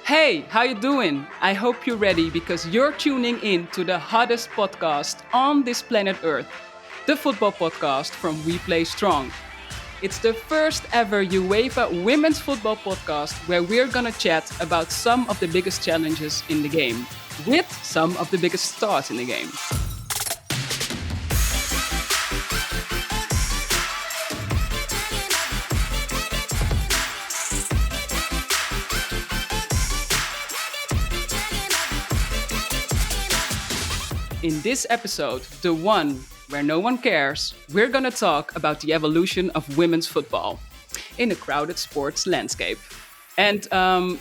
Hey, how you doing? I hope you're ready because you're tuning in to the hottest podcast on this planet Earth, the football podcast from WePlayStrong. It's the first ever UEFA women's football podcast where we're gonna chat about some of the biggest challenges in the game with some of the biggest stars in the game. In this episode, the one where no one cares, we're gonna talk about the evolution of women's football in a crowded sports landscape. And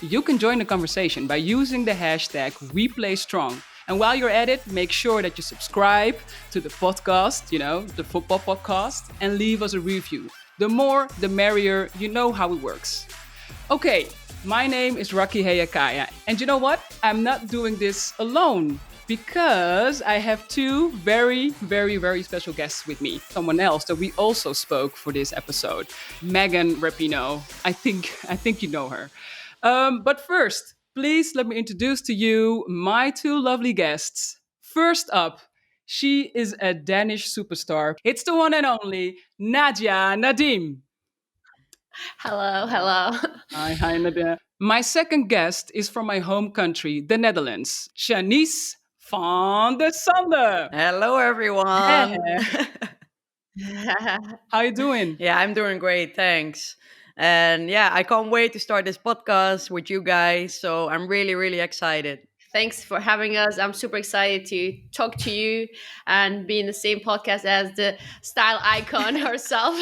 you can join the conversation by using the hashtag WePlayStrong. And while you're at it, make sure that you subscribe to the podcast, the football podcast, and leave us a review. The more, the merrier. You know how it works. Okay, my name is Hehakaija, and you know what? I'm not doing this alone because I have two very, very, very special guests with me. Someone else that we also spoke for this episode, Megan Rapinoe. I think you know her. But first, please let me introduce to you my two lovely guests. First up, she is a Danish superstar. It's the one and only Nadia Nadim. Hello, hello. Hi, Nadia. My second guest is from my home country, the Netherlands, Shanice van de Sanden. Hello, everyone. Hey, how you doing? Yeah, I'm doing great. Thanks. And yeah, I can't wait to start this podcast with you guys. So I'm really, really excited. Thanks for having us. I'm super excited to talk to you and be in the same podcast as the style icon herself.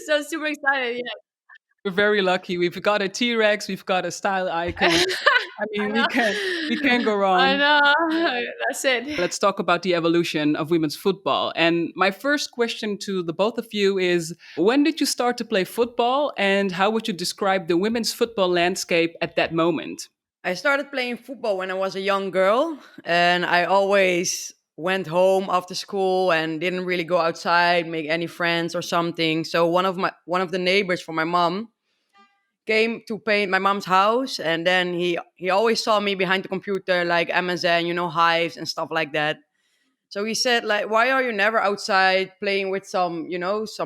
So super excited. We're very lucky. We've got a T-Rex, we've got a style icon. I I mean, we know. can't go I wrong. know. That's it. Let's talk about the evolution of women's football. And my first question to the both of you is, when did you start to play football, and how would you describe the women's football landscape at that moment? I started playing football when I was a young girl, and I always went home after school and didn't really go outside, make any friends or something. So one of the neighbors from my mom came to paint my mom's house, and then he always saw me behind the computer like MSN, Hives and stuff like that. So he said, like, why are you never outside playing with some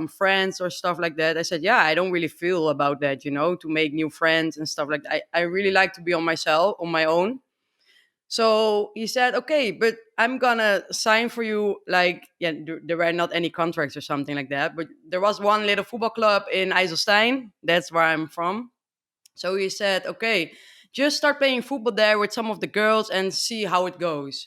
friends or stuff like that? I said, yeah, I don't really feel about that, to make new friends and stuff like that. I really like to be on my own. So he said, okay, but I'm gonna sign for you. Like, yeah, there were not any contracts or something like that, but there was one little football club in IJsselstein. That's where I'm from. So he said, okay, just start playing football there with some of the girls and see how it goes.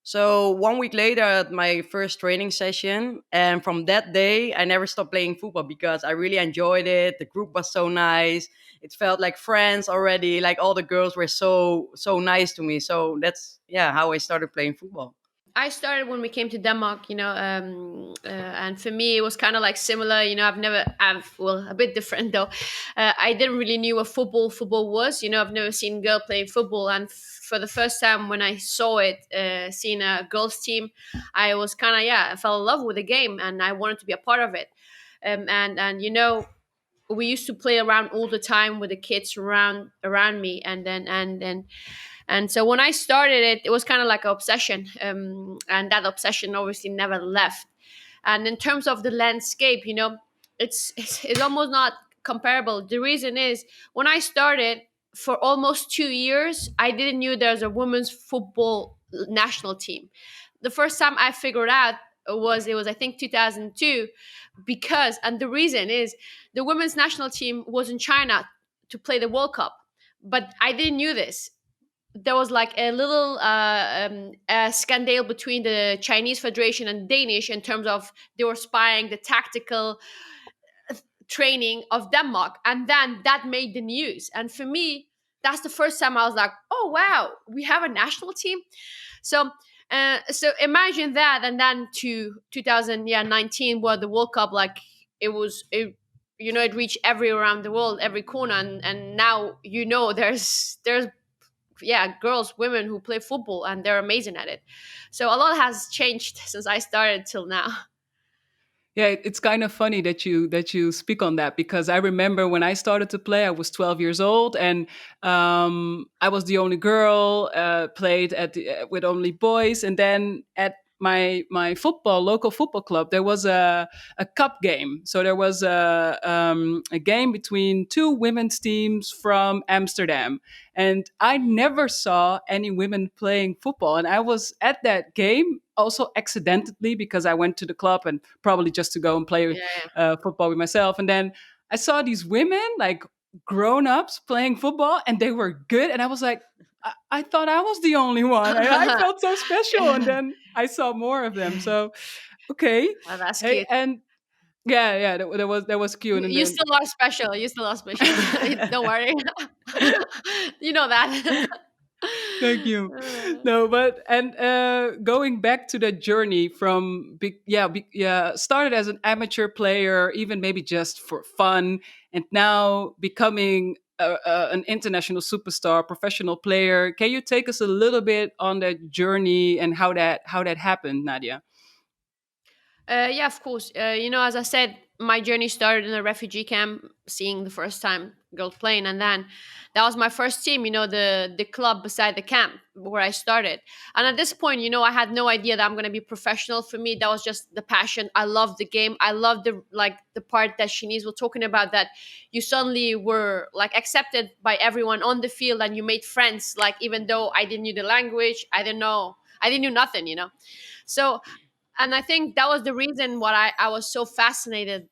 So 1 week later, at my first training session, and from that day, I never stopped playing football because I really enjoyed it. The group was so nice. It felt like friends already. Like all the girls were so nice to me. So that's how I started playing football. I started when we came to Denmark, and for me it was kind of like similar. I've a bit different though. I didn't really knew what football was. I've never seen a girl playing football, and for the first time when I saw it, seeing a girls team, I was kind of I fell in love with the game, and I wanted to be a part of it. And we used to play around all the time with the kids around me, and so when I started it, it was kind of like an obsession. And that obsession obviously never left. And in terms of the landscape, it's almost not comparable. The reason is when I started for almost 2 years, I didn't knew there's a women's football national team. The first time I figured out was I think 2002, because and the reason is the women's national team was in China to play the World Cup, but I didn't knew this. There was like a little scandal between the Chinese Federation and Danish in terms of they were spying the tactical training of Denmark, and then that made the news. And for me, that's the first time I was like, "Oh wow, we have a national team." So, so imagine that, and then to 2019, where the World Cup, like it reached every around the world, every corner, and now there's girls, women who play football, and they're amazing at it. So a lot has changed since I started till now. Yeah, it's kind of funny that you speak on that, because I remember when I started to play, I was 12 years old, and I was the only girl. Played with only boys, and then at my local football club, there was a cup game. So there was a game between two women's teams from Amsterdam, and I never saw any women playing football. And I was at that game also accidentally, because I went to the club and probably just to go and play Yeah. football with myself. And then I saw these women, like grown ups, playing football, and they were good. And I was like, I thought I was the only one. I Yeah. felt so special. And then I saw more of them. So, okay. Oh, that's Hey, cute. and yeah, yeah, that was cute. And You then still are special. You still are special. Don't worry. You know that. thank you. Uh, No, but and going back to that journey from yeah, started as an amateur player, even maybe just for fun, and now becoming an international superstar, professional player. Can you take us a little bit on that journey and how that happened, Nadia? yeah, of course. As I said, my journey started in a refugee camp, seeing the first time girls playing, and then that was my first team. The club beside the camp where I started. And at this point, I had no idea that I'm gonna be professional. For me, that was just the passion. I loved the game. I loved the part that Shanice was talking about, that you suddenly were like accepted by everyone on the field, and you made friends. Like, even though I didn't know the language, I didn't know nothing. So, and I think that was the reason why I was so fascinated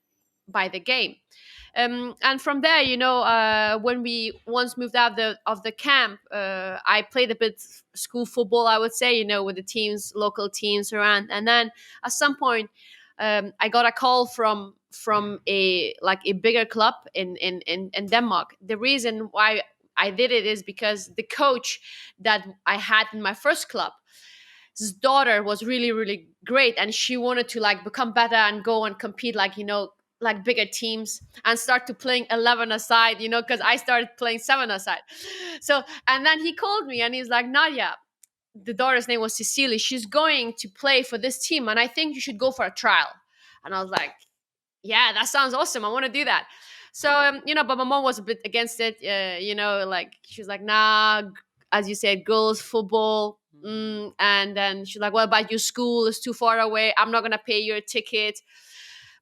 by the game. And from there, when we once moved out of the camp, I played a bit school football, I would say, with the teams, local teams around. And then at some point, I got a call from a bigger club in Denmark. The reason why I did it is because the coach that I had in my first club, his daughter was really really great, and she wanted to like become better and go and compete, like like bigger teams, and start to playing 11 aside, because I started playing 7 aside. So, and then he called me and he's like, Nadia, the daughter's name was Cecilia, she's going to play for this team, and I think you should go for a trial. And I was like, yeah, that sounds awesome, I want to do that. So, but my mom was a bit against it. Like, she was like, nah, as you said, girls football. And then she's like, what about your school? It's too far away, I'm not gonna pay your ticket.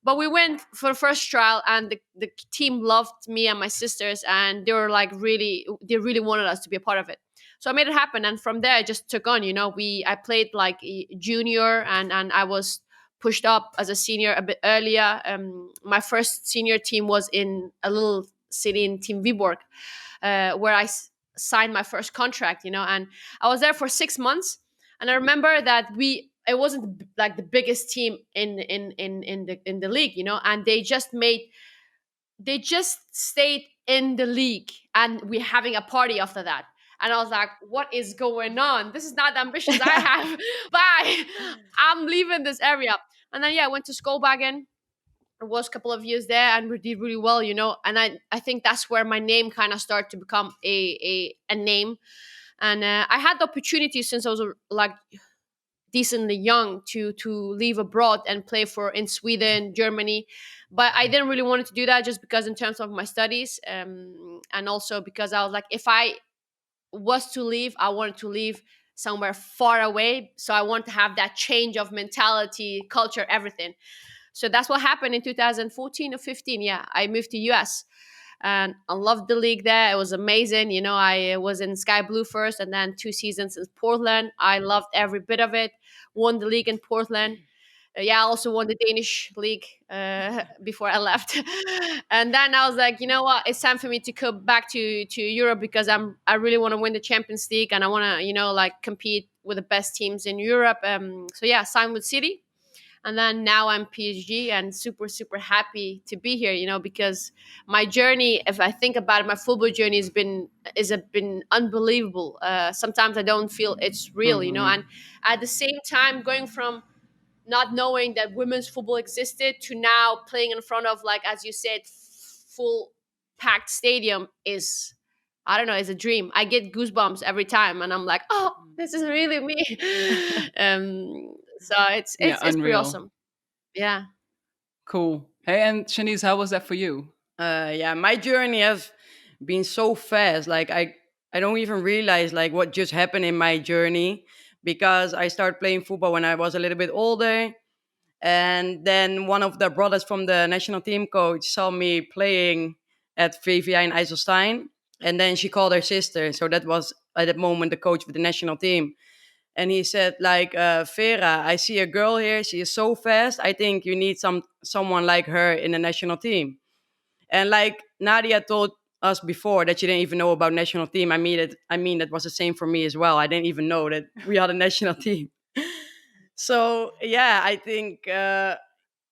But we went for the first trial, and the team loved me and my sisters, and they were like, they really wanted us to be a part of it. So I made it happen, and from there I just took on. I played like a junior, and I was pushed up as a senior a bit earlier. My first senior team was in a little city in Team Viborg, where I signed my first contract. And I was there for 6 months. And I remember that it wasn't like the biggest team in the league, and they just stayed in the league, and we're having a party after that. And I was like, what is going on? This is not the ambitions I have. Bye. I'm leaving this area. And then, yeah, I went to Skobagen. I was a couple of years there, and we did really well, And I think that's where my name kind of started to become a name. And I had the opportunity, since I was like decently young, to leave abroad and play for in Sweden, Germany. But I didn't really want to do that, just because in terms of my studies, and also because I was like, if I was to leave, I wanted to leave somewhere far away. So I want to have that change of mentality, culture, everything. So that's what happened in 2014 or 15. Yeah, I moved to US, and I loved the league there. It was amazing. I was in Sky Blue first, and then 2 seasons in Portland. I loved every bit of it. Won the league in Portland. Yeah, I also won the Danish league before I left. And then I was like, you know what? It's time for me to come back to Europe, because I really want to win the Champions League, and I want to like compete with the best teams in Europe. So yeah, signed with City. And then now I'm PSG, and super super happy to be here, because my journey, if I think about it, my football journey has been unbelievable. Sometimes I don't feel it's real, Mhm. and at the same time, going from not knowing that women's football existed to now playing in front of, like, as you said, full packed stadium is, I don't know, it's a dream. I get goosebumps every time, and I'm like, oh, this is really me. So it's Yeah, pretty unreal. awesome. Yeah. Cool. Hey, and Shanice, how was that for you? Yeah, my journey has been so fast. Like I don't even realize like what just happened in my journey because I started playing football when I was a little bit older. And then one of the brothers from the national team coach saw me playing at VVI in IJsselstein. And then she called her sister. So that was at that moment the coach of the national team. And he said, like, Vera, I see a girl here. She is so fast. I think you need someone like her in the national team. And like Nadia told us before that she didn't even know about national team. I mean that was the same for me as well. I didn't even know that we had a national team. So yeah, I think yeah,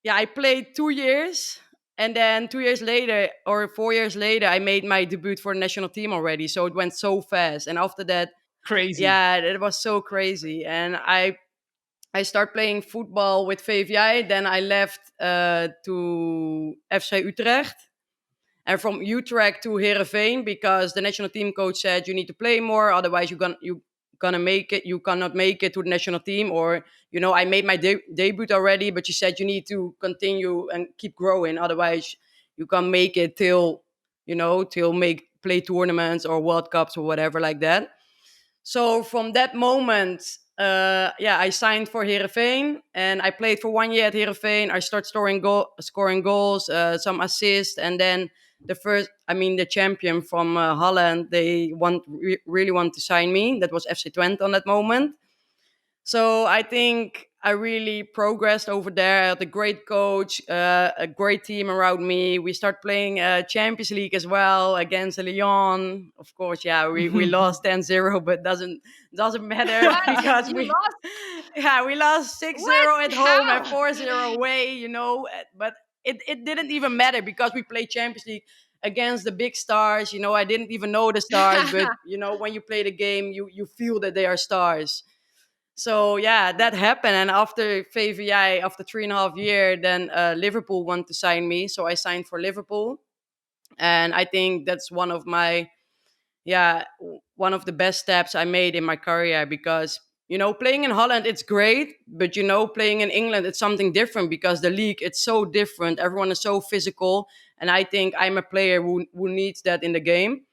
I played 2 years, and then 2 years later or 4 years later, I made my debut for the national team already. So it went so fast, and after that, Crazy. yeah, it was so crazy. And I started playing football with VVI. Then I left to FC Utrecht, and from Utrecht to Heerenveen because the national team coach said you need to play more, otherwise you're gonna make it. You cannot make it to the national team, or I made my debut already, but she said you need to continue and keep growing, otherwise you can't make it till make play tournaments or World Cups or whatever like that. So from that moment, yeah, I signed for Heerenveen and I played for 1 year at Heerenveen. I started scoring goals, some assists, and then the champion from Holland, they really want to sign me. That was FC Twente on that moment. So I think I really progressed over there. I had a great coach, a great team around me. We start playing Champions League as well against Lyon. Of course, yeah, we lost 10-0, but doesn't matter What? because You we lost? yeah, we lost 6-0 What? at home and How? 4-0 away. But it didn't even matter because we played Champions League against the big stars. I didn't even know the stars, but when you play the game, you feel that they are stars. So yeah, that happened. And after VVI, after 3.5 years, then Liverpool wanted to sign me. So I signed for Liverpool. And I think that's one of the best steps I made in my career because, playing in Holland, it's great. But, playing in England, it's something different because the league, it's so different. Everyone is so physical. And I think I'm a player who needs that in the game.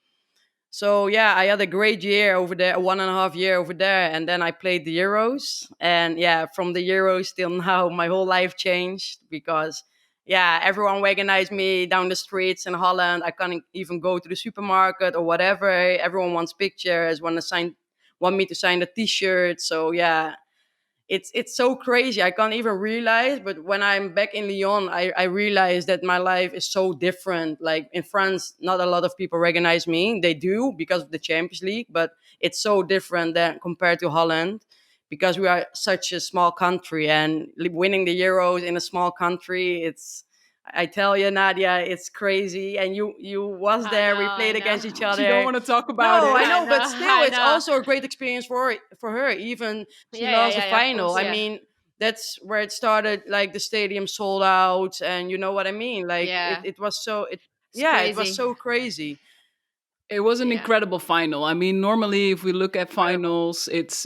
So yeah, I had a great year over there, 1.5 year over there, and then I played the Euros. And yeah, from the Euros till now, my whole life changed because yeah, everyone recognized me down the streets in Holland. I can't even go to the supermarket or whatever. Everyone wants pictures, want me to sign the T-shirt. So yeah, it's so crazy. I can't even realize. But when I'm back in Lyon, I realize that my life is so different. Like in France, not a lot of people recognize me. They do because of the Champions League, but it's so different than compared to Holland because we are such a small country and winning the Euros in a small country. I tell you, Nadia, it's crazy. And you was I there. know, We I played know. against each She don't other. want to talk about No, I it. I know, know, but still, I it's know. also a great experience for her. Even she Yeah, yeah, lost the yeah, yeah, of final. course, I yeah. mean, that's where it started. Like the stadium sold out, and you know what I mean. Like it, Yeah, it was so it it's yeah, it was crazy. so crazy. It was an Yeah, incredible final. I mean, normally if we look at Incredible. finals, it's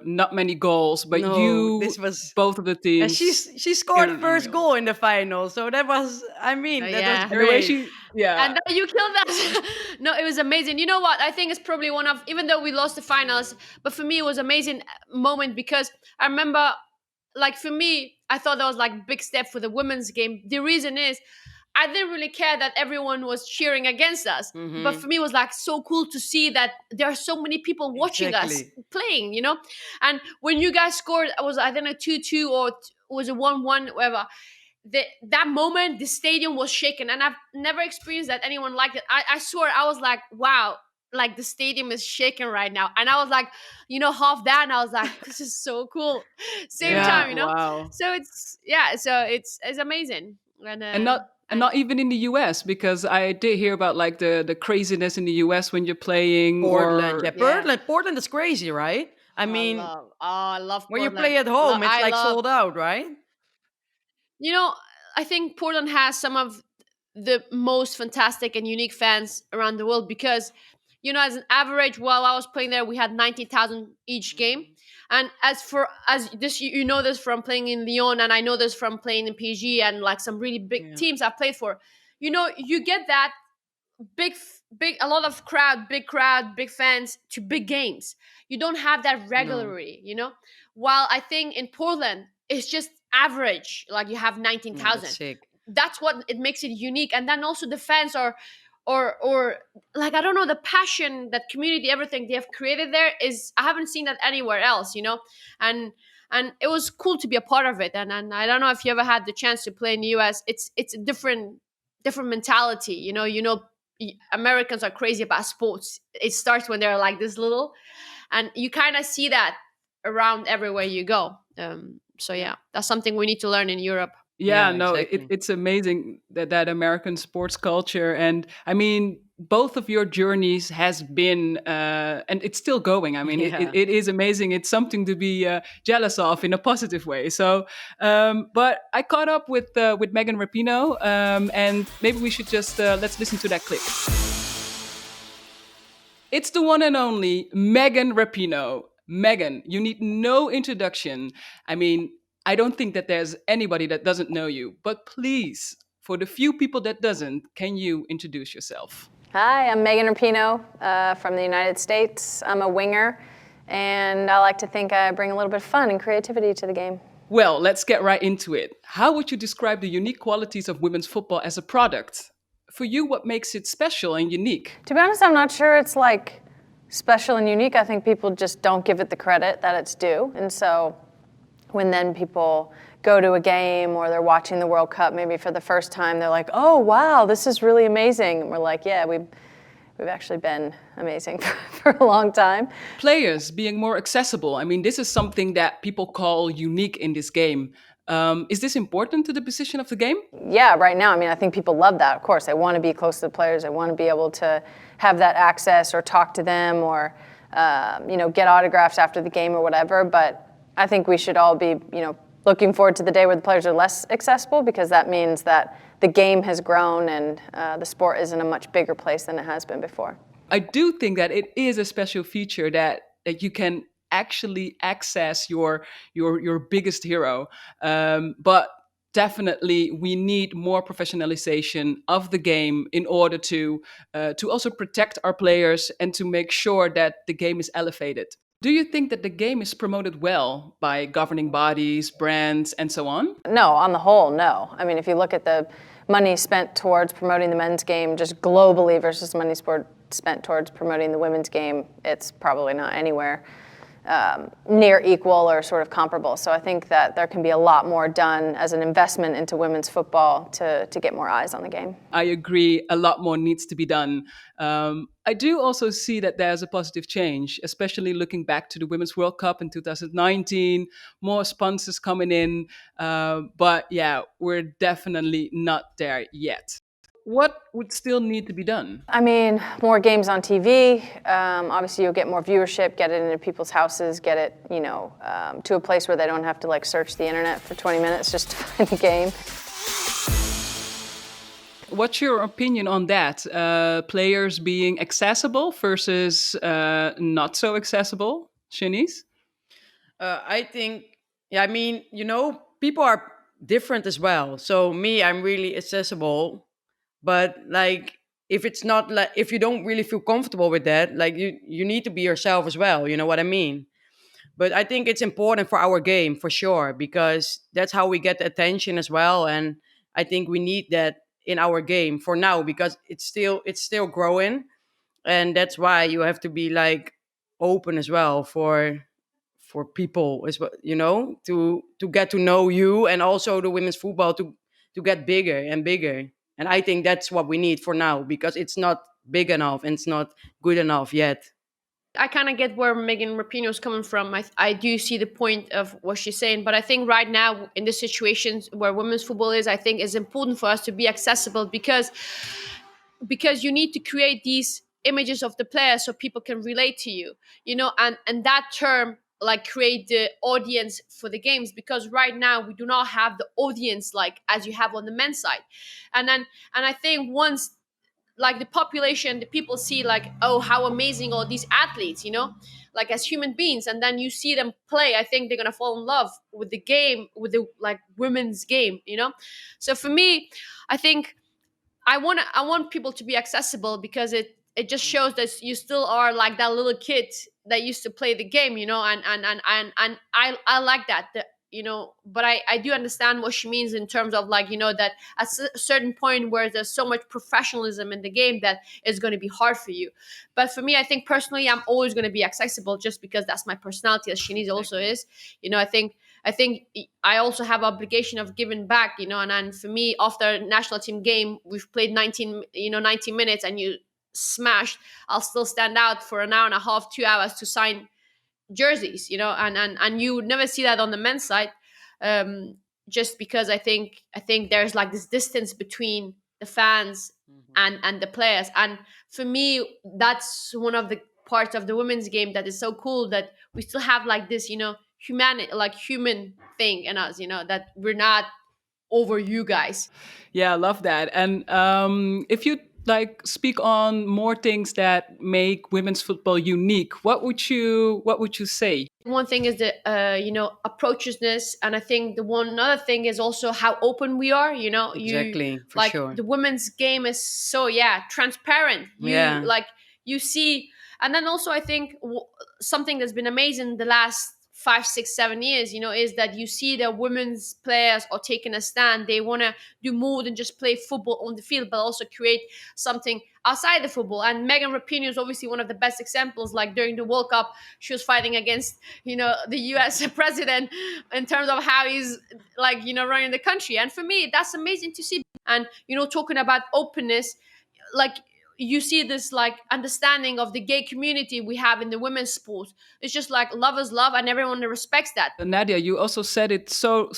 not many goals, but No, this was. both of the And teams, she scored the first unreal. goal in the final, so that was. I mean, that was yeah. And the way great. she, yeah, And then you killed us. No, it was amazing. You know what? I think it's probably one of, even though we lost the finals, but for me it was amazing moment because I remember, like for me, I thought that was like big step for the women's game. The reason is I didn't really care that everyone was cheering against us. But Hmm. for me, it was like so cool to see that there are so many people watching us Exactly. playing. And when you guys scored, it was, I don't know, 2-2 or was it 1-1, whatever. That moment, the stadium was shaken. And I've never experienced that anyone like it. I swear, I was like, wow, like the stadium is shaking right now. And I was like, half that. And I was like, this is so cool. Same Yeah. yeah, time. wow. So it's amazing. And and not and and not even in the US because I did hear about like the craziness in the US when you're playing Portland. Yeah, or yeah, Portland is crazy, right? I mean, I love when you Portland. play at home, it's I like love, sold out, right? you know, I think Portland has some of the most fantastic and unique fans around the world because, as an average, while I was playing there, we had 90,000 each game. And as this, you know this from playing in Lyon, and I know this from playing in PG and like some really big Yeah. teams I've played for. You know, you get that a lot of crowd, big fans to big games. You don't have that No. regularly, you know. While I think in Portland it's just average, like you have Yeah, that's 19,000. sick. That's what it makes it unique. And then also the fans are, or like, I don't know, the passion, that community, everything they have created there is, I haven't seen that anywhere else, you know. and and it was cool to be a part of it. And I don't know if you ever had the chance to play in the US. It's a different mentality, you know. Americans are crazy about sports. It starts when they're like this little, and you kind of see that around everywhere you go. So Yeah. yeah, that's something we need to learn in Europe. Yeah, Yeah, no, exactly. it's amazing that American sports culture, and I mean, both of your journeys has been, and it's still going. I mean, Yeah. it is amazing. It's something to be jealous of in a positive way. So, but I caught up with Megan Rapinoe, and maybe we should just let's listen to that clip. It's the one and only Megan Rapinoe. Megan, you need no introduction. I mean, I don't think that there's anybody that doesn't know you, but please, for the few people that doesn't, can you introduce yourself? Hi, I'm Megan Rapinoe from the United States. I'm a winger, and I like to think I bring a little bit of fun and creativity to the game. Well, let's get right into it. How would you describe the unique qualities of women's football as a product? For you, what makes it special and unique? To be honest, I'm not sure it's like special and unique. I think people just don't give it the credit that it's due. And so when then people go to a game or they're watching the World Cup maybe for the first time, they're like, oh, wow, this is really amazing. And we're like, yeah, we've actually been amazing for a long time. Players being more accessible. I mean, this is something that people call unique in this game. Is this important to the position of the game? Yeah, right now, I mean, I think people love that. Of course, they want to be close to the players. They want to be able to have that access or talk to them or, get autographs after the game or whatever. But I think we should all be, looking forward to the day where the players are less accessible, because that means that the game has grown and the sport is in a much bigger place than it has been before. I do think that it is a special feature that you can actually access your biggest hero. But definitely, we need more professionalization of the game in order to also protect our players and to make sure that the game is elevated. Do you think that the game is promoted well by governing bodies, brands, and so on? No, on the whole, no. I mean, if you look at the money spent towards promoting the men's game just globally versus money spent towards promoting the women's game, it's probably not anywhere near equal or sort of comparable. So I think that there can be a lot more done as an investment into women's football to get more eyes on the game. I agree, a lot more needs to be done. I do also see that there's a positive change, especially looking back to the Women's World Cup in 2019, more sponsors coming in. But yeah, we're definitely not there yet. What would still need to be done? I mean, more games on TV. Obviously, you'll get more viewership, get it into people's houses, get it, to a place where they don't have to like search the internet for 20 minutes just to find the game. What's your opinion on that? Players being accessible versus not so accessible, Shanice? I think, yeah, I mean, people are different as well. So me, I'm really accessible, but like if it's not like if you don't really feel comfortable with that, like you need to be yourself as well. You know what I mean? But I think it's important for our game for sure because that's how we get the attention as well. And I think we need that in our game for now because it's still growing, and that's why you have to be like open as well for people as well, to get to know you and also the women's football to get bigger and bigger. And I think that's what we need for now because it's not big enough and it's not good enough yet. I kind of get where Megan Rapinoe is coming from. I do see the point of what she's saying, but I think right now in the situations where women's football is, I think it's important for us to be accessible because you need to create these images of the players so people can relate to you, and that term like create the audience for the games, because right now we do not have the audience like as you have on the men's side. And I think once like the population, the people see like, oh, how amazing all these athletes, like as human beings, and then you see them play. I think they're gonna fall in love with the game, with the like women's game. So for me, I think I want people to be accessible, because it just shows that you still are like that little kid that used to play the game, and I like that. But I do understand what she means in terms of like, that at a certain point where there's so much professionalism in the game that it's going to be hard for you. But for me, I think personally, I'm always going to be accessible, just because that's my personality, as Shanice also is. I think I also have obligation of giving back, and for me, after a national team game, we've played 90 minutes, and you smashed, I'll still stand out for an hour and a half, 2 hours to sign jerseys, and you would never see that on the men's side, um, just because I think there's like this distance between the fans and the players. And for me, that's one of the parts of the women's game that is so cool, that we still have like this, human thing in us, that we're not over you guys. Yeah, I love that. And if you like speak on more things that make women's football unique, what would you say? One thing is the approachisness, and I think the one another thing is also how open we are. You Exactly, for like sure. the women's game is so, yeah, transparent. You Yeah. like you see. And then also I think something that's been amazing the last 5, 6, 7 years, is that you see that women's players are taking a stand. They want to do more than just play football on the field, but also create something outside the football. And Megan Rapinoe is obviously one of the best examples. Like during the World Cup, she was fighting against, the US president, in terms of how he's like, running the country. And for me, that's amazing to see. And, talking about openness, like you see this like understanding of the gay community we have in the women's sport. It's just like love is love, and everyone respects that. Nadia, you also said it so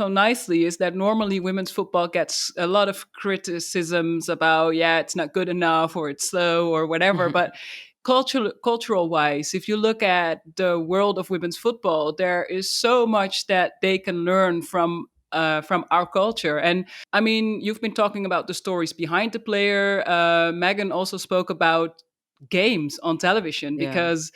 nicely, is that normally women's football gets a lot of criticisms about, yeah, it's not good enough, or it's slow, or whatever. But cultural wise, if you look at the world of women's football, there is so much that they can learn from our culture. And I mean, you've been talking about the stories behind the player. Megan also spoke about games on television, Yeah. because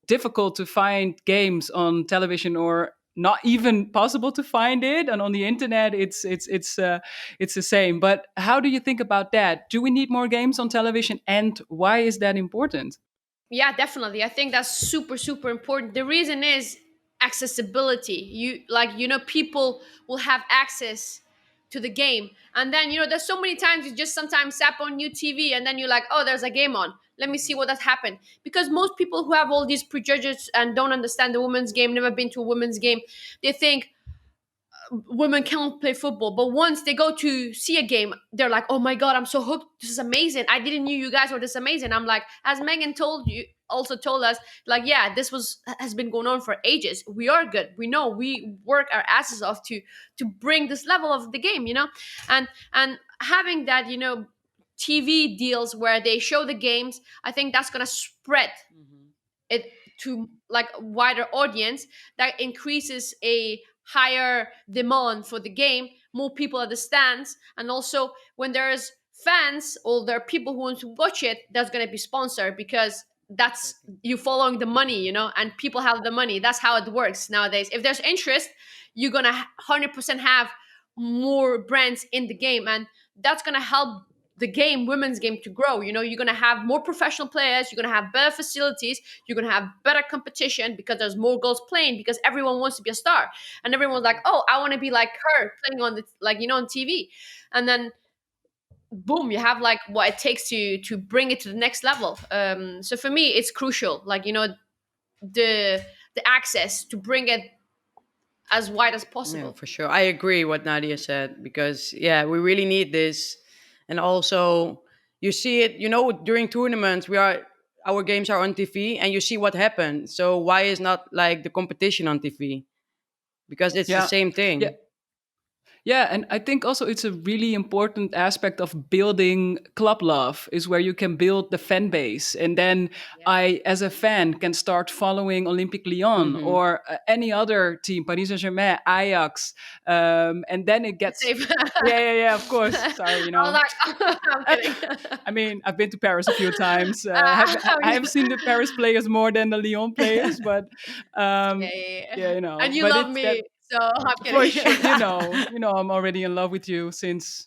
difficult to find games on television, or not even possible to find it, and on the internet it's the same. But how do you think about that? Do we need more games on television, and why is that important? Yeah, definitely. I think that's super, super important. The reason is accessibility. People will have access to the game. And then, there's so many times you just sometimes zap on new TV, and then you're like, oh, there's a game on. Let me see what has happened. Because most people who have all these prejudices and don't understand the women's game, never been to a women's game, they think women can't play football. But once they go to see a game, they're like, oh my god, I'm so hooked, this is amazing, I didn't know you guys were this amazing. I'm like, as Megan told us, like, yeah, this has been going on for ages. We are good, we know, we work our asses off to bring this level of the game, and having that, TV deals where they show the games, I think that's going to spread it to like a wider audience, that increases a higher demand for the game, more people at the stands. And also when there's fans, or there are people who want to watch it, that's going to be sponsored, because that's you following the money, and people have the money. That's how it works nowadays. If there's interest, you're going to 100% have more brands in the game, and that's going to help the game, women's game, to grow. You're going to have more professional players, you're going to have better facilities, you're going to have better competition, because there's more girls playing, because everyone wants to be a star, and everyone's like, oh, I want to be like her playing on the, like, on TV. And then boom, you have like what it takes to bring it to the next level. So for me, it's crucial, like, the access to bring it as wide as Yeah, possible. for sure. I agree what Nadia said, because yeah, we really need this. And also you see it, during tournaments, our games are on TV and you see what happened. So why is not like the competition on TV? Because it's the Yeah, same yeah. thing. Yeah, and I think also it's a really important aspect of building club love is where you can build the fan base. And then I, as a fan, can start following Olympique Lyon Hmm. or any other team, Paris Saint-Germain, Ajax. And then it gets, Save. yeah, yeah, yeah, of course. Sorry, I was like, I'm kidding. I mean, I've been to Paris a few times. I Yeah, have seen the Paris players more than the Lyon players, but yeah, um, yeah. yeah, And you but love it's that me, so I'm for kidding. sure. I'm already in love with you since.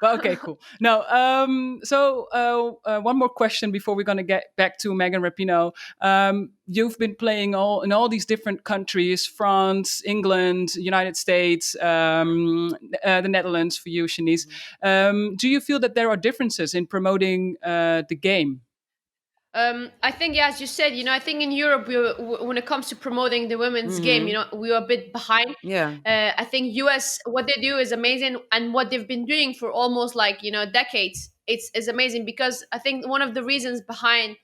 But okay, cool. Now, one more question before we're gonna get back to Megan Rapinoe. You've been playing in all these different countries: France, England, United States, the Netherlands. For you, Shanice, do you feel that there are differences in promoting the game? I think, yeah, as you said, I think in Europe, when it comes to promoting the women's game, Hmm. we are a bit behind. Yeah. I think US, what they do is amazing, and what they've been doing for almost like decades, it's amazing because I think one of the reasons behind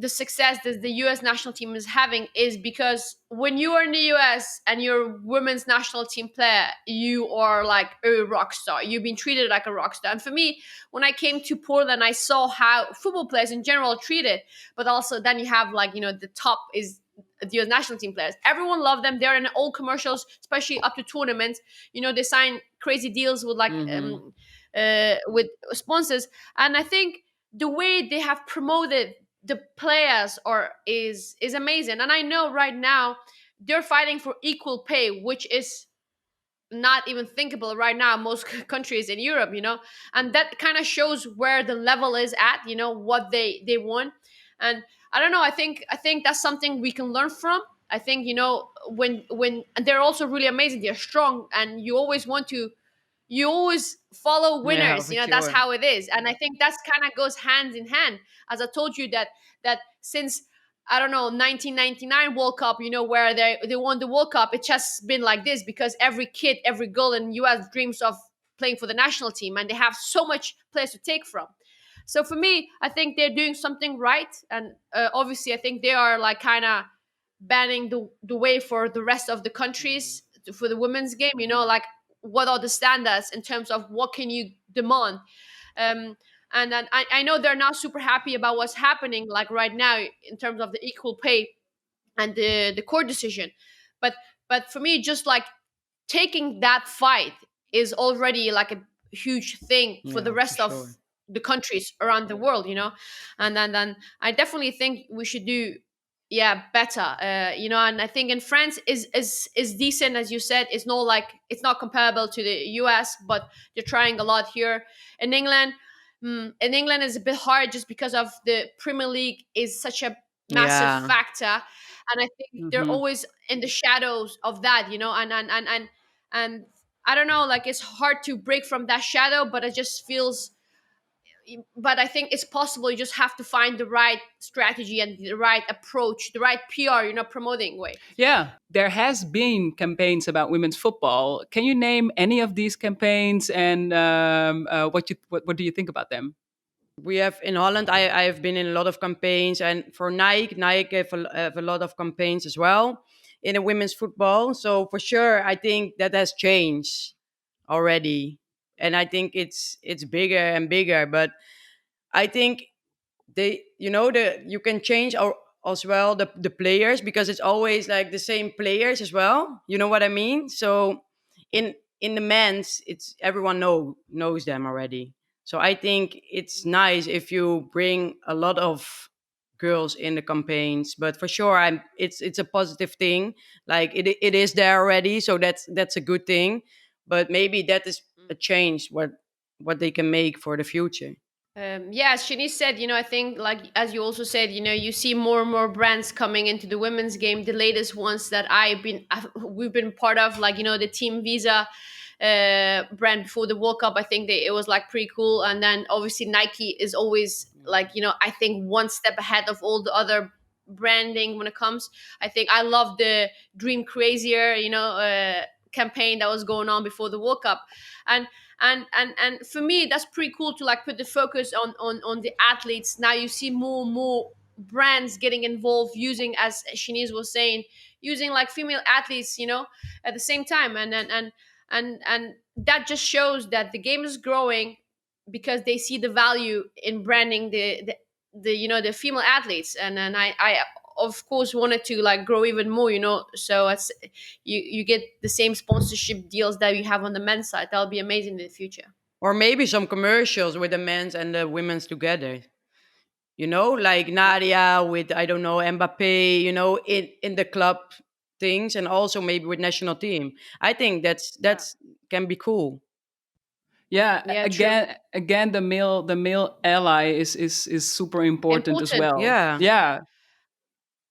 the success that the US national team is having is because when you are in the US and you're a women's national team player, you are like a rock star. You've been treated like a rock star. And for me, when I came to Portland, I saw how football players in general are treated, but also then you have like, the top is the US national team players. Everyone loved them. They're in all commercials, especially up to tournaments. They sign crazy deals with like Hmm. with sponsors. And I think the way they have promoted the players is amazing. And I know right now they're fighting for equal pay, which is not even thinkable right now in most countries in Europe, and that kind of shows where the level is at, what they want. And I don't know, I think that's something we can learn from. I think, when and they're also really amazing, they're strong, and you always follow Yeah, winners. for That's sure. how it is, and I think that's kind of goes hand in hand. As I told you, that since, I don't know, 1999 World Cup, where they won the World Cup, it's just been like this because every kid, every girl in US dreams of playing for the national team, and they have so much players to take from. So for me, I think they're doing something right, and obviously I think they are like kind of banning the way for the rest of the countries for the women's game. Like, what are the standards in terms of what can you demand? um and then I know they're not super happy about what's happening like right now in terms of the equal pay and the court decision. But for me, just like taking that fight is already like a huge thing for the Yeah, for rest of sure. the countries around the world. And then I definitely think we should do, yeah, better. And I think in France is decent, as you said. It's not like, it's not comparable to the US, but they're trying a lot here. In England, in England is a bit hard just because of the Premier League is such a massive Yeah. factor, and I think they're Hmm. always in the shadows of that. And I don't know, like it's hard to break from that shadow, but it just feels. But I think it's possible. You just have to find the right strategy and the right approach, the right PR, promoting way. Yeah, there has been campaigns about women's football. Can you name any of these campaigns and what do you think about them? We have in Holland, I have been in a lot of campaigns, and for Nike have a lot of campaigns as well in the women's football. So for sure, I think that has changed already, and I think it's bigger and bigger. But I think you can change as well the players, because it's always like the same players as well. You know what I mean? So in in the men's, it's everyone knows them already. So I think it's nice if you bring a lot of girls in the campaigns. But for sure, it's a positive thing. Like it is there already, so that's a good thing. But maybe that is a change what they can make for the future. Yeah, as Shanice said, I think, like, as you also said, you see more and more brands coming into the women's game. The latest ones that we've been part of, like, the Team Visa brand before the World Cup. I think it was like pretty cool. And then obviously Nike is always like, I think one step ahead of all the other branding when it comes. I think I love the Dream Crazier, campaign that was going on before the World Cup. And for me, that's pretty cool to like put the focus on the athletes. Now you see more and more brands getting involved, using, as Shanice was saying, using like female athletes, at the same time. And and that just shows that the game is growing because they see the value in branding the the female athletes. And then I of course wanted to like grow even more, so it's you get the same sponsorship deals that you have on the men's side. That'll be amazing in the future. Or maybe some commercials with the men's and the women's together. Like Nadia with, I don't know, Mbappe, in the club things, and also maybe with national team. I think Yeah, that's can be cool. Yeah, yeah, true. again, the male ally is super important as Important. well. Yeah, Yeah, I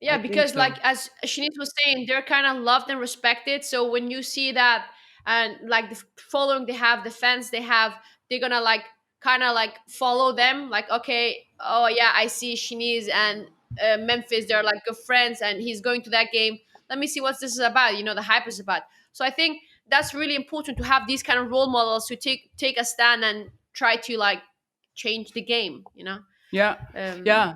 Yeah, think because so. like as Shanice was saying, they're kind of loved and respected. So when you see that, and like the following they have, the fans they have, they're gonna like kind of like follow them. Like, okay, oh yeah, I see Shanice and Memphis. They're like good friends, and he's going to that game. Let me see what this is about. The hype is about. So I think that's really important to have these kind of role models to take a stand and try to like change the game. yeah, Um, yeah.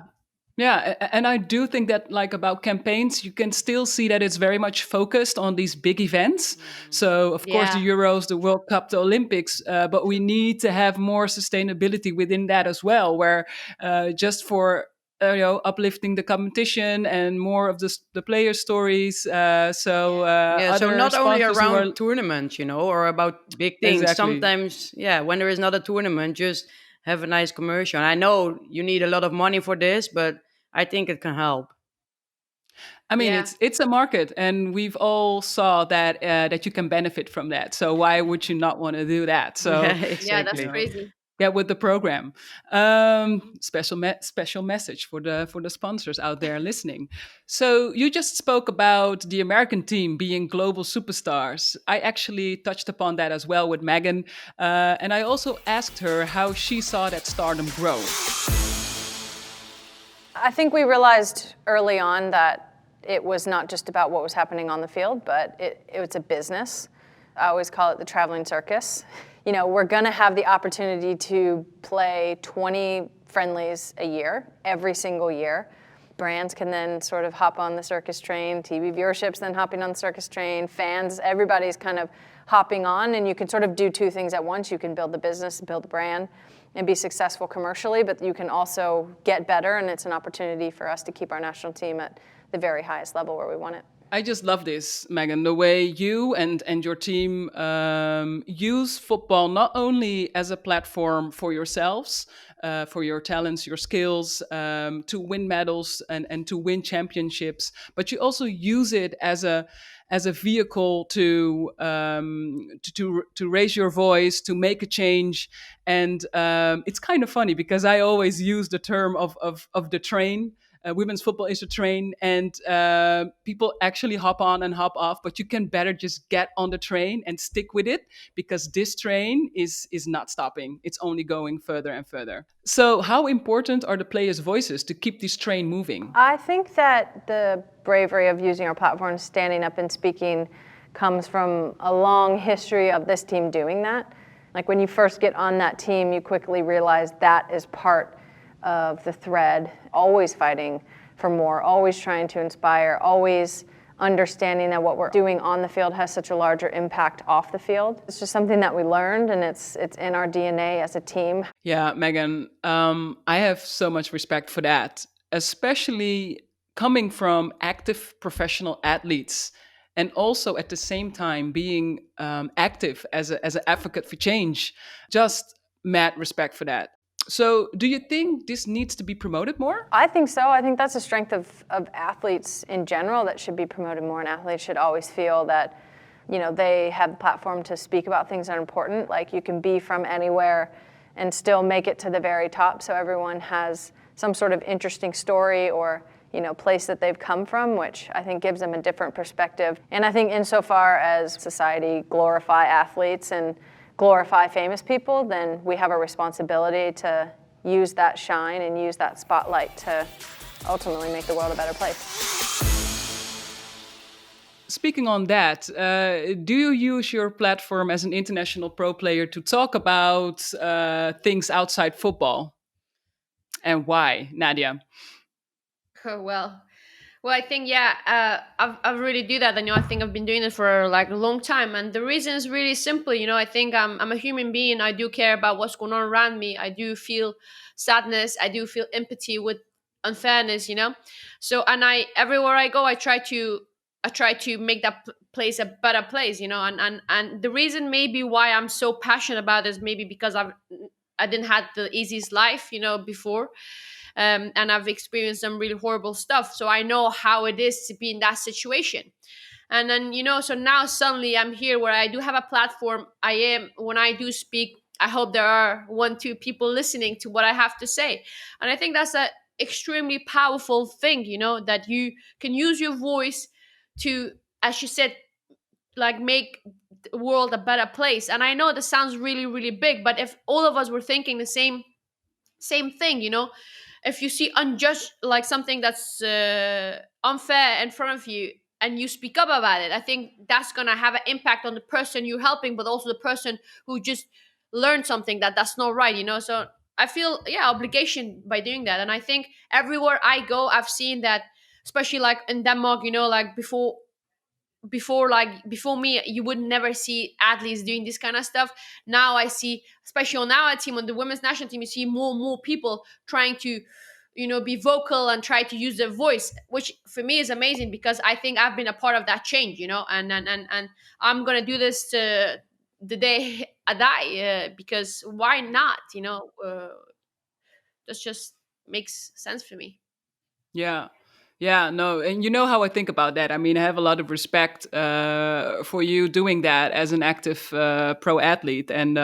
Yeah, and I do think that, like, about campaigns, you can still see that it's very much focused on these big events. Mhm. So, of course, the yeah. Euros, the World Cup, the Olympics, but we need to have more sustainability within that as well, where just for uplifting the competition and more of the player stories. So Yeah, so other not only sponsors who around are tournaments, or about big things. exactly. Sometimes, yeah, when there is not a tournament, just have a nice commercial. I know you need a lot of money for this, but I think it can help. I mean, Yeah. it's a market, and we've all saw that you can benefit from that. So why would you not want to do that? Yeah, So Yeah, that's exactly. crazy. get with the program. Special message for the sponsors out there listening. So you just spoke about the American team being global superstars. I actually touched upon that as well with Megan, and I also asked her how she saw that stardom grow. I think we realized early on that it was not just about what was happening on the field, but it was a business. I always call it the traveling circus. We're going to have the opportunity to play 20 friendlies a year, every single year. Brands can then sort of hop on the circus train, TV viewership's then hopping on the circus train, fans, everybody's kind of hopping on, and you can sort of do two things at once. You can build the business, build the brand, and be successful commercially, but you can also get better, and it's an opportunity for us to keep our national team at the very highest level where we want it. I just love this, Megan, the way you and your team use football not only as a platform for yourselves, for your talents, your skills, to win medals and to win championships, but you also use it as a vehicle to raise your voice, to make a change. And it's kind of funny because I always use the term of the train. Women's football is a train, and people actually hop on and hop off, but you can better just get on the train and stick with it, because this train is not stopping. It's only going further and further. So how important are the players' voices to keep this train moving? I think that the bravery of using our platform, standing up and speaking, comes from a long history of this team doing that. Like when you first get on that team, you quickly realize that is part of the thread, always fighting for more, always trying to inspire, always understanding that what we're doing on the field has such a larger impact off the field. It's just something that we learned, and it's in our DNA as a team. Yeah, Megan, I have so much respect for that, especially coming from active professional athletes, and also at the same time being active as an advocate for change. Just mad respect for that. So, do you think this needs to be promoted more? I think so. I think that's a strength of athletes in general that should be promoted more, and athletes should always feel that, they have the platform to speak about things that are important. Like you can be from anywhere and still make it to the very top, so everyone has some sort of interesting story or, place that they've come from, which I think gives them a different perspective. And I think insofar as society glorify athletes and glorify famous people, then we have a responsibility to use that shine and use that spotlight to ultimately make the world a better place. Speaking on that, do you use your platform as an international pro player to talk about things outside football? And why, Nadia? Oh, well, Well, I think yeah, I've really do that. And I think I've been doing it for like a long time, and the reason is really simple. I think I'm a human being. I do care about what's going on around me. I do feel sadness. I do feel empathy with unfairness. So and I everywhere I go, I try to make that place a better place. And the reason maybe why I'm so passionate about this maybe because I didn't have the easiest life, before, and I've experienced some really horrible stuff. So I know how it is to be in that situation. And then, so now suddenly I'm here where I do have a platform. When I do speak, I hope there are one, two people listening to what I have to say. And I think that's a extremely powerful thing, that you can use your voice to, as you said, like make the world a better place. And I know this sounds really, really big, but if all of us were thinking the same thing, if you see unjust, like something that's unfair in front of you, and you speak up about it, I think that's going to have an impact on the person you're helping, but also the person who just learned something that's not right, so I feel, yeah, obligation by doing that. And I think everywhere I go, I've seen that, especially like in Denmark, like before me, you would never see athletes doing this kind of stuff. Now I see, especially on our team, on the women's national team, you see more and more people trying to be vocal and try to use their voice, which for me is amazing because I think I've been a part of that change, and I'm gonna do this to the day I die, because why not, that just makes sense for me. Yeah. Yeah, no, and you know how I think about that. I mean, I have a lot of respect for you doing that as an active pro athlete, and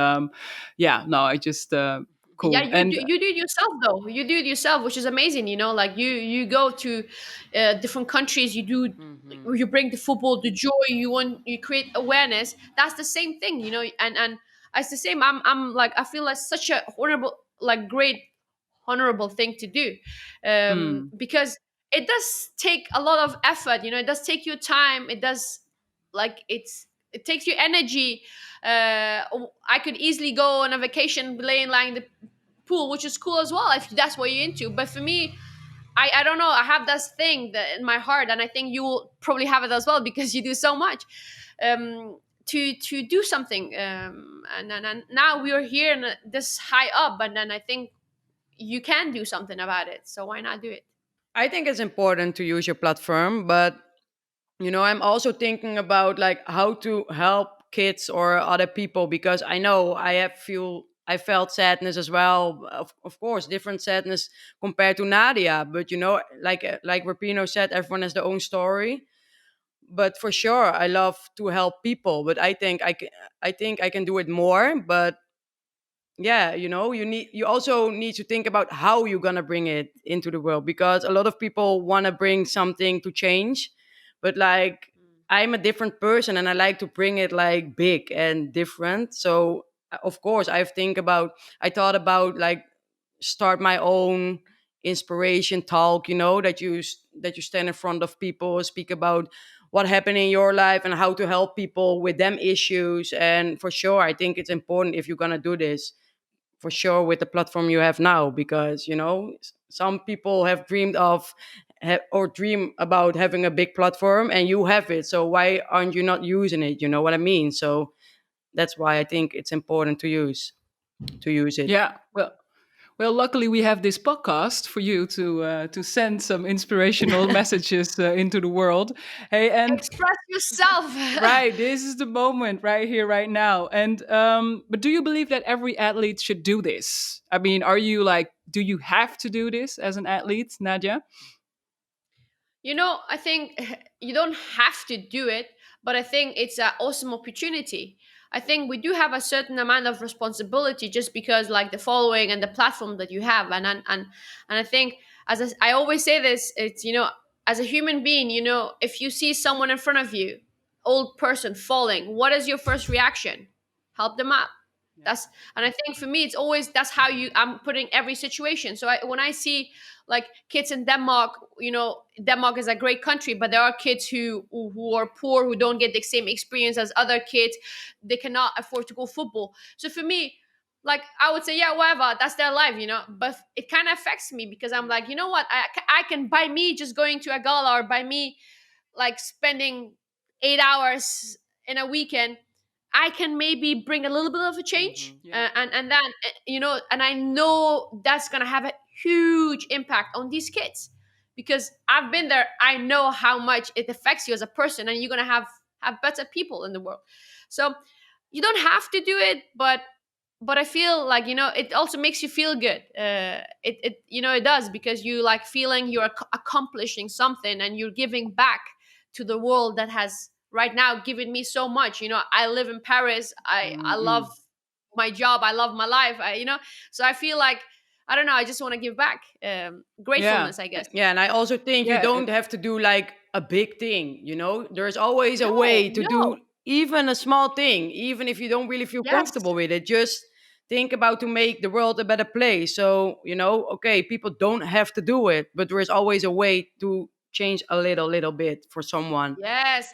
yeah, no, I just Yeah, cool. And you do it yourself though. You do it yourself, which is amazing. Like you go to different countries. Hmm. You bring the football, the joy. You create awareness. That's the same thing, and it's the same. I'm like, I feel like such a honorable, like great honorable thing to do, mm, because it does take a lot of effort. It does take you time. It does, like, it takes you energy. I could easily go on a vacation laying lying the pool, which is cool as well if that's what you're into. But for me, I don't know. I have this thing that in my heart, and I think you will probably have it as well because you do so much, to do something. And now we are here and this high up, and then I think you can do something about it. So why not do it? I think it's important to use your platform, but I'm also thinking about like how to help kids or other people because I know I felt sadness as well. Of course, different sadness compared to Nadia, but like Rapino said, everyone has their own story. But for sure, I love to help people. But I think I can do it more. But yeah, you also need to think about how you're gonna bring it into the world because a lot of people want to bring something to change, but like I'm a different person and I like to bring it like big and different. So of course I thought about like start my own inspiration talk, that you stand in front of people, speak about what happened in your life and how to help people with them issues. And for sure, I think it's important if you're gonna do this for sure with the platform you have now because some people have dreamed of or dream about having a big platform and you have it, so why aren't you not using it? You know what I mean? So that's why I think it's important to use it. yeah, well, luckily we have this podcast for you to send some inspirational messages into the world. Hey, and Express yourself. right, this is the moment right here, right now. And but do you believe that every athlete should do this? I mean, are you like, do you have to do this as an athlete, Nadia? I think you don't have to do it, but I think it's an awesome opportunity. I think we do have a certain amount of responsibility just because, like, the following and the platform that you have, and I think, I always say this, it's as a human being, if you see someone in front of you, old person falling, what is your first reaction? Help them up. Yeah. That's And I think for me, it's always that's how I'm putting every situation. So when I see like kids in Denmark, Denmark is a great country, but there are kids who are poor, who don't get the same experience as other kids. They cannot afford to go football. So for me, like I would say, yeah, whatever, that's their life, but it kind of affects me because I'm like, you know what, I can, by me just going to a gala, or by me like spending 8 hours in a weekend, I can maybe bring a little bit of a change. Yeah. And then and I know that's gonna have a huge impact on these kids, because I've been there. I know how much it affects you as a person, and you're gonna have better people in the world. So you don't have to do it, but I feel like, it also makes you feel good. It does, because you like feeling you're accomplishing something, and you're giving back to the world that has right now given me so much. I live in Paris. I love Mm-mm. my job. I love my life. So I feel like, I don't know, I just want to give back. Yeah. Gratefulness, I guess. Yeah, and I also think you Yeah. don't have to do like a big thing, you know? There's always a No, way to no. do even a small thing, even if you don't really feel Yes. comfortable with it. Just think about to make the world a better place. So, okay, people don't have to do it, but there is always a way to change a little bit for someone. Yes,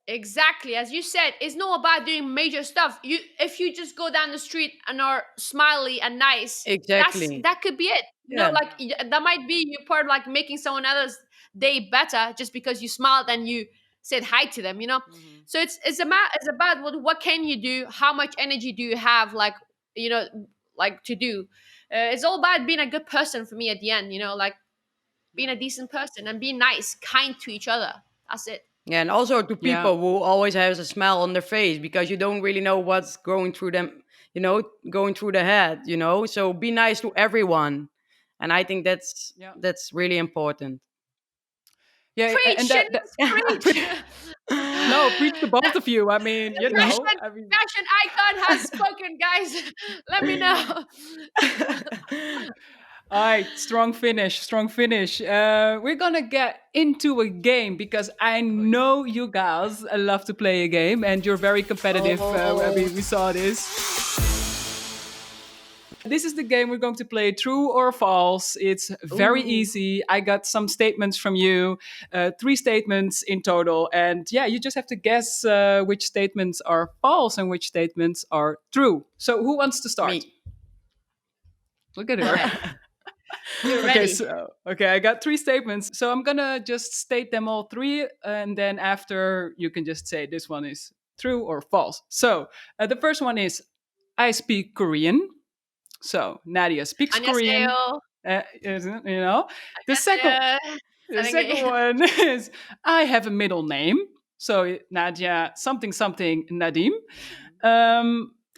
exactly. As you said, it's not about doing major stuff. If you just go down the street and are smiley and nice, Exactly. that could be it. Yeah. Like that might be your part, like making someone else's day better just because you smiled and you said hi to them. Mhm. So it's about what can you do? How much energy do you have? Like you know, like to do. It's all about being a good person for me at the end. Like being a decent person and being nice, kind to each other. That's it. Yeah, and also to Yeah. people who always has a smile on their face because you don't really know what's going through them, going through the head, So be nice to everyone. And I think that's Yeah. that's really important. Yeah. And Preach, that Shanice, preach. no, preach to both of you. I mean, The fashion icon has spoken, guys. Let me know. all right, strong finish, strong finish. We're gonna get into a game because I know you guys love to play a game, and you're very competitive. Oh. We saw this. This is the game we're going to play, true or false. It's very Ooh. easy. I got some statements from you, three statements in total, and yeah, you just have to guess which statements are false and which statements are true. So, who wants to start? Me. Look at Go her. ahead. You're Okay, ready. so I got three statements. So I'm gonna just state them all three, and then after you can just say this one is true or false. So the first one is I speak Korean. So Nadia speaks Korean. 안녕하세요. You know, the second 안녕하세요. the second 사랑해. one is I have a middle name. So Nadia something something Nadim.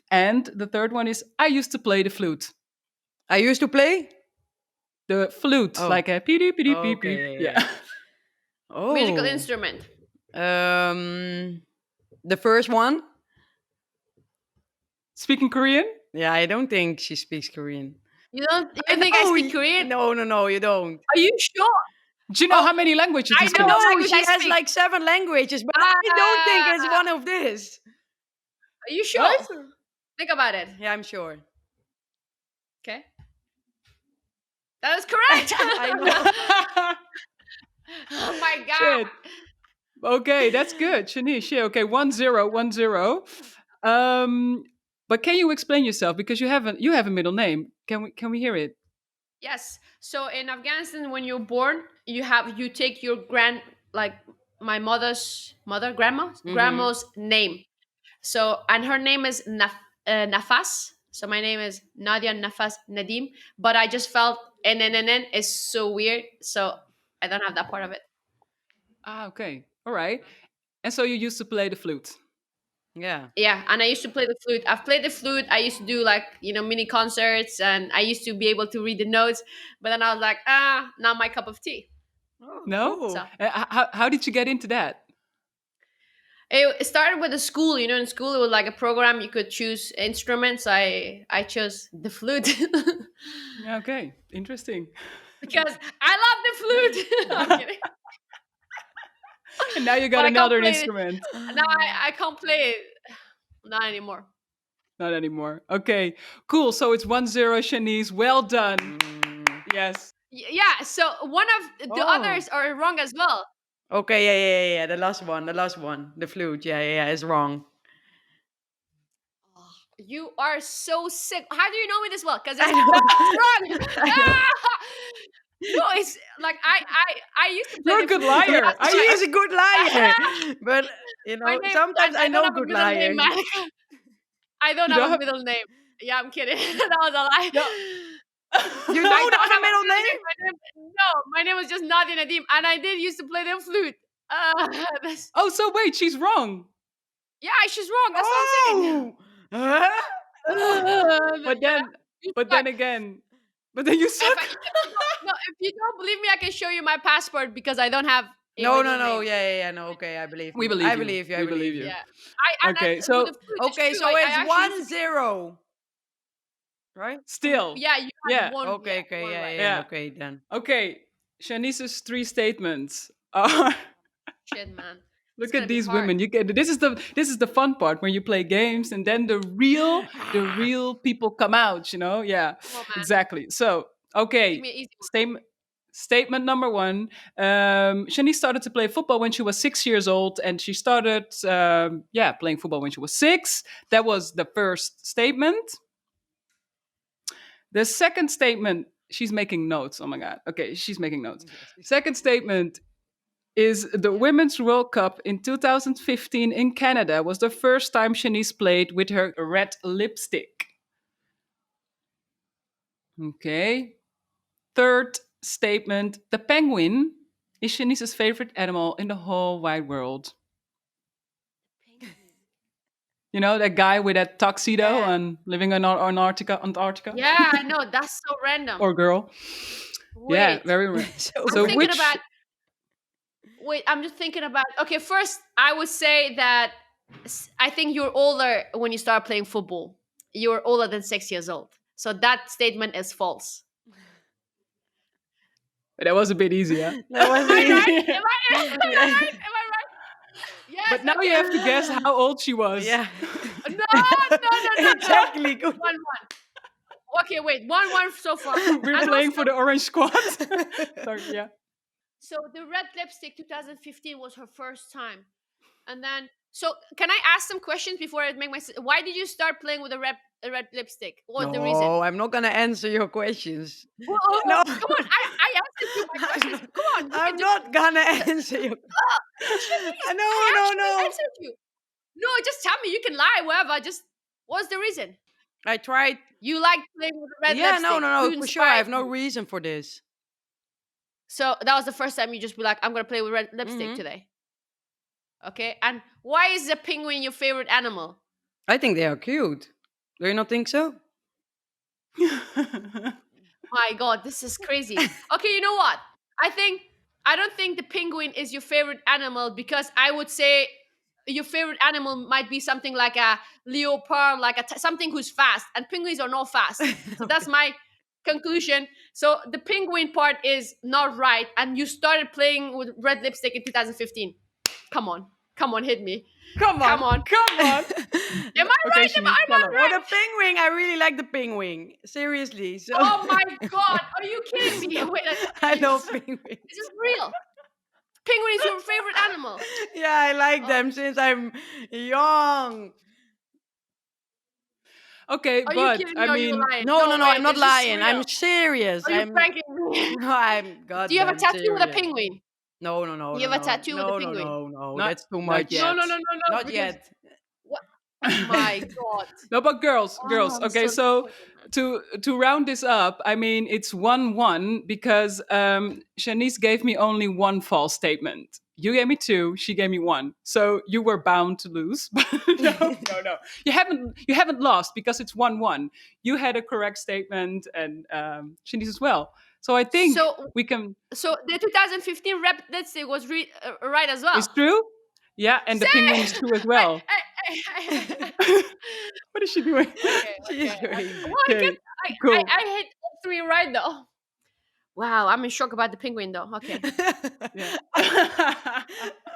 And the third one is I used to play the flute. I used to play. The flute, Oh, like a pee pee pee pee. okay, yeah, Yeah. yeah. Musical Oh, instrument. the first one. Speaking Korean? Yeah, I don't think she speaks Korean. You think I No, speak Korean? no, you don't. Are you sure? Do you know Oh, how many languages I he know speaks? what no, language she I has speak. like 7 languages, but I don't think it's Ah, one of this. are you Right? sure? Think about it. Yeah, I'm sure. Okay. That is correct. I know. Oh my god. Shit. Okay, that's good. Shanice, yeah, okay, 1-0, 1-0. Um, but can you explain yourself because you have a middle name. Can we hear it? Yes. So in Afghanistan, when you're born, you take your like my Hmm. grandma's name. So and her name is Nafas. So my name is Nadia Nafas Nadim. But I just felt NNNN is so weird. So I don't have that part of it. Ah, okay. All right. And so you used to play the flute. Yeah. Yeah, and I used to play the flute. I've played the flute. I used to do like mini concerts, and I used to be able to read the notes. But then I was like, not my cup of tea. Oh, No? So cool. How did you get into that? it started with the school. In school it was like a program you could choose instruments. I chose the flute Okay, interesting. because I love the flute. I'm kidding, And now you got but I can't another play it instrument. now. I can't play it, not anymore. Not anymore. Okay, cool. So it's 1-0, Shanice. Well done. Mm. Yes. Yeah. So one of the Oh. others are wrong as well. Okay, yeah. The last one. The flute. Yeah, is wrong. You are so sick. How do you know me this well? Because it's I know. wrong. I know. No, it's like I used to play You're a the good flute. liar. She is a good liar, but My name, sometimes and I I don't know have a good middle name, liars. man. I don't You have don't a have. middle name. Yeah, I'm kidding. That was a lie. No. You I don't don't have a have a middle middle name? name. My name was just Nadia Nadim, and I did used to play the flute. That's, Oh, so wait, she's wrong. yeah, she's wrong. That's what I'm saying. Oh! Huh? But Yeah, then, you but suck. then again, but then you If, suck. no, if you don't believe me, I can show you my passport because I don't have a No, middle no, no. name. Yeah. No, okay, I believe We you. I believe you. believe you. I We believe believe you. you. Yeah, Okay, and with so the flute, it's Okay, true. so I it's actually used to, 1-0, right? still, yeah, you had yeah. one. Yeah, Okay, one right. yeah. Yeah. Okay, then. Okay, Shanice's 3 statements are. Shit, man, it's Look gonna at be these hard. women. You get this is the fun part when you play games, and then the real people come out. Yeah, Come on, man, exactly. So give okay, me an easy one. statement number one. Shanice started to play football when she was 6 years old, and she started playing football when she was 6. That was the first statement. The second statement. She's making notes. Oh my god. Okay, she's making notes. Second statement is the Women's World Cup in 2015 in Canada was the first time Shanice played with her red lipstick. Okay. Third statement, the penguin is Shanice's favorite animal in the whole wide world. You know, that guy with that tuxedo Yeah, and living in Antarctica? yeah, I know. That's so random. Or girl. Yeah, Wait, very rare. So I'm So thinking which about. Wait, I'm just thinking about. Okay, first, I would say that I think you're older when you start playing football. You're older than 6 years old. So that statement is false. that was a bit easier. that was Am I right? easy. Am I, am I Yeah. right? Am I right? Yes, But now you okay. have to guess how old she was. Yeah. No. Exactly. Good. 1-1. Okay, wait. 1-1 so far. We're And playing also, for the orange squad. Sorry, yeah. so the red lipstick 2015 was her first time. And then, so can I ask some questions before I make my? Why did you start playing with a red lipstick? What was the reason? No, I'm not gonna answer your questions. Well, No, come on, I answered you my questions. Come on, you I'm can just. not gonna answer your. Shanice, No, I no, actually no. answered you. No, just tell me. You can lie, whatever. Just what's the reason? I tried. You like playing with a red Yeah, lipstick? no, Who for sure. I have inspired no you? reason for this. So that was the first time you just be like, I'm gonna play with red lipstick Mhm. today. Okay, and why is the penguin your favorite animal? I think they are cute. Do you not think so? My God, this is crazy. Okay, you know what? I don't think the penguin is your favorite animal because I would say your favorite animal might be something like a leopard, like something who's fast, and penguins are not fast. So that's my conclusion. So the penguin part is not right, and you started playing with red lipstick in 2015. Come on, hit me. Come on. Come on. Come on. Am I Okay, right? Am Shanice, I tell not us. Or the right? penguin. I really like the penguin. Seriously. So Oh my God, are you kidding me? Wait, I love this penguins. is real. Penguin is your favorite animal. Yeah, I like Oh, them since I'm young. Okay, are you but kidding me? I Or are you mean, lying? No, No no, no. way. I'm not Is this lying. real? I'm serious. Are you pranking me? No, I'm Do you have a goddamn tattoo with a serious. penguin? No, no, no, You no, have a no, tattoo with a no, no, penguin? no, no. not That's too not much. yet. No. Not Because yet. what? My God. No, but girls, Oh, I'm Okay, so so disappointed, man. to round this up, I mean it's 1-1 because Shanice gave me only one false statement. You gave me two, she gave me one. So you were bound to lose. But no. You haven't lost because it's 1-1. You had a correct statement and Shanice as well. So I think So, we can. so the 2015 rep lipstick was right as well. It's true. Yeah, and the penguin is Say, true as well. I, What is she doing? She's okay. crazy. Well, I guess Okay, cool. I hit all three right though. Wow, I'm in shock about the penguin though. Okay. Yeah.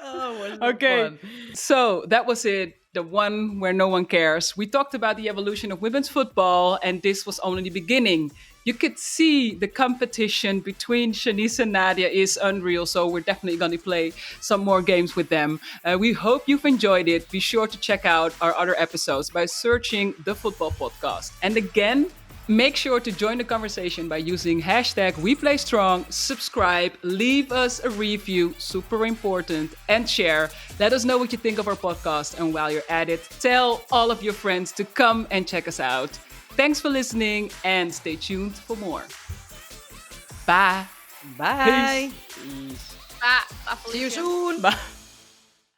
Oh, was that Okay, fun? so that was it. The one where no one cares. We talked about the evolution of women's football, and this was only the beginning. You could see the competition between Shanice and Nadia is unreal. So we're definitely going to play some more games with them. We hope you've enjoyed it. Be sure to check out our other episodes by searching the Football Podcast. And again, make sure to join the conversation by using hashtag WePlayStrong, subscribe, leave us a review, super important, and share. Let us know what you think of our podcast. And while you're at it, tell all of your friends to come and check us out. Thanks for listening and stay tuned for more. Bye. Bye. Peace. Ah, See you soon. Bye.